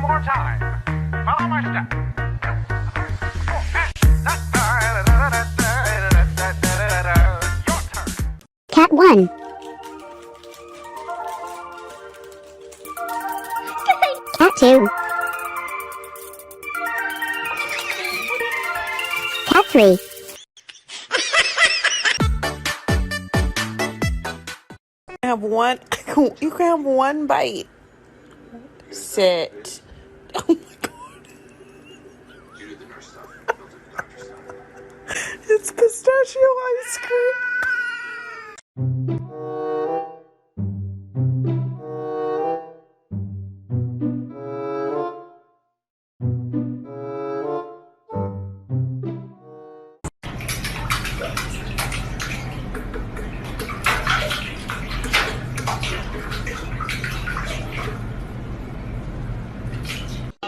more time. Follow my step. Your turn. Cat 1. Cat 2. Cat 3. Have one. You can have one bite. Sit. Oh my god. It's pistachio ice cream.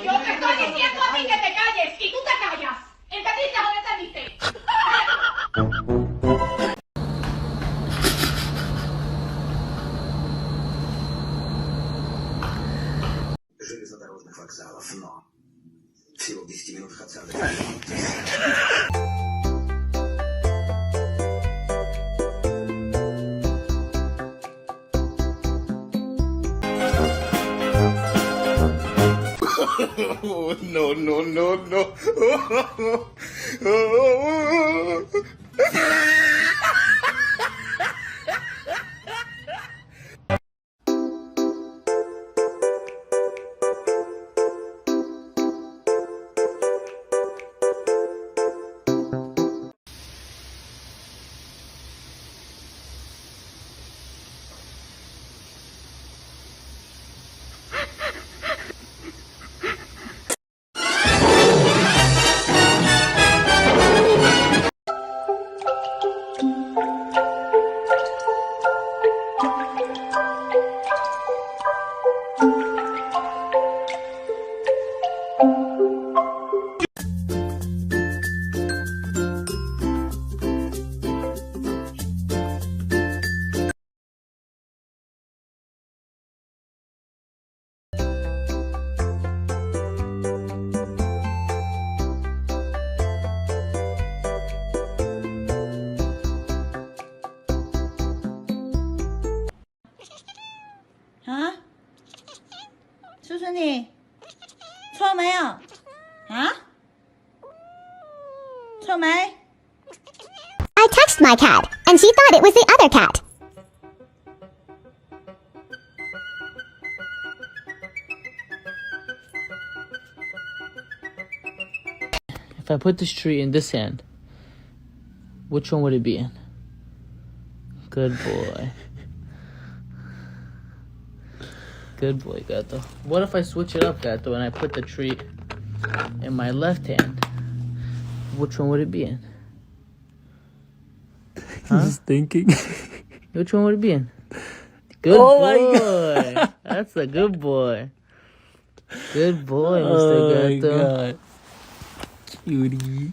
Yo te estoy diciendo a ti que te calles y tú te callas. ¿Entendiste o no entendiste? Железнодорожных вокзалов, но всего в 10 минутах от центра. Oh, no, no, no, no. 아? 수순이 처음에요? 아? 처음에? I texted my cat, and she thought it was the other cat. If I put this tree in this hand, which one would it be in? Good boy. Good boy, Gato. What if I switch it up, Gato, and I put the tree in my left hand? Which one would it be in? Huh? He's thinking. Which one would it be in? Good boy. That's a good boy. Good boy, Mr. Gato. God. Cutie.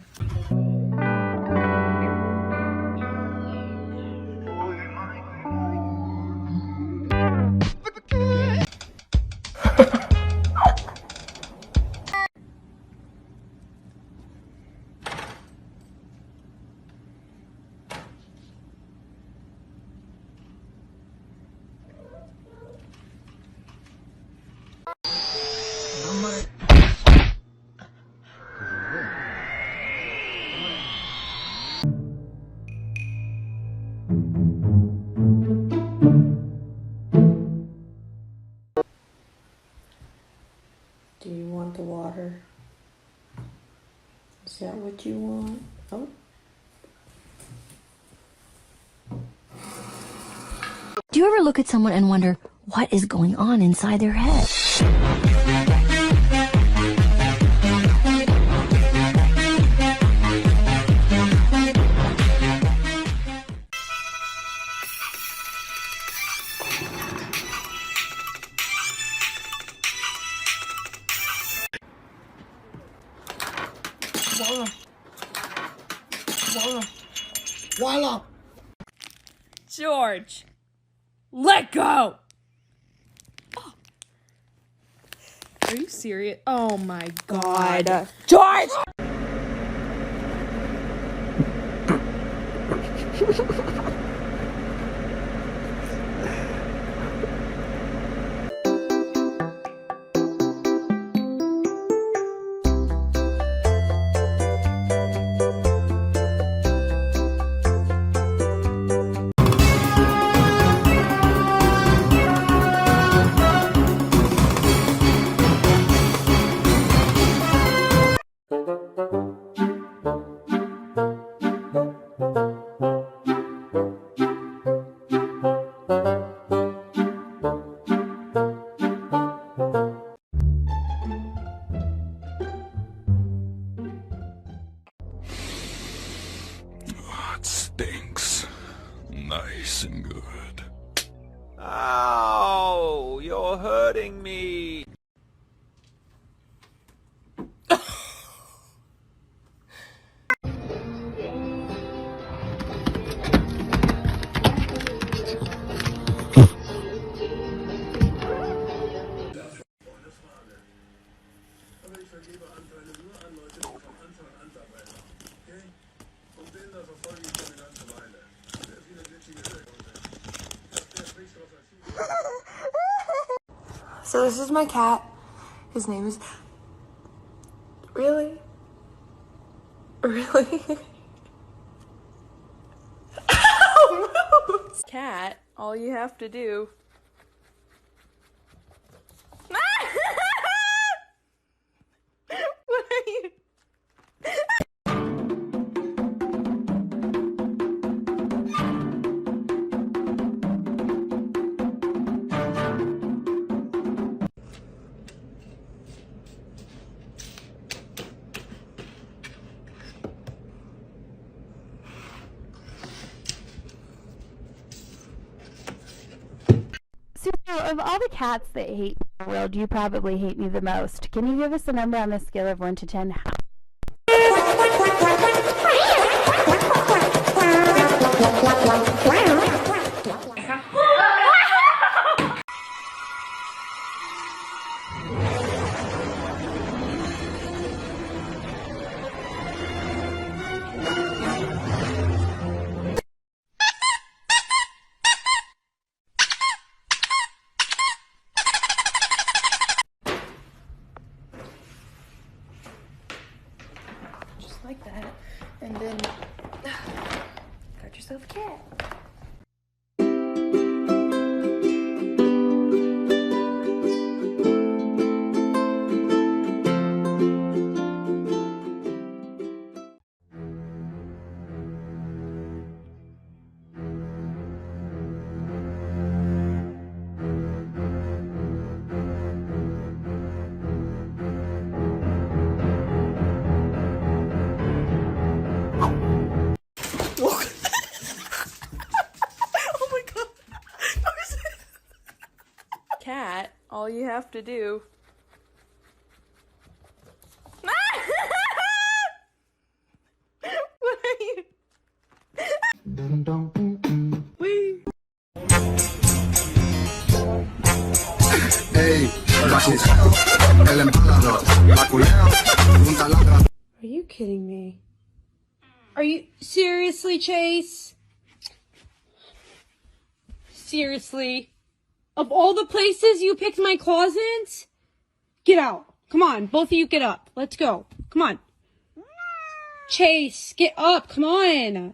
Do you want the water? Is that what you want? Oh. Do you ever look at someone and wonder what is going on inside their head? Voila! George, let go. Are you serious? Oh my god. George! It stinks. Nice and good. Ow! You're hurting me. So this is my cat. His name is... Really? Really? Cat, all you have to do... What are you... So, of all the cats that hate me in the world, you probably hate me the most. Can you give us a number on a scale of 1 to 10? Just like that. And then got yourself a cat. Cat, all you have to do... What are you... Wee. Are you kidding me? Are you seriously, Chase? Seriously? Of all the places you picked my closet? Get out. Come on, both of you get up. Let's go. Come on. Chase, get up. Come on.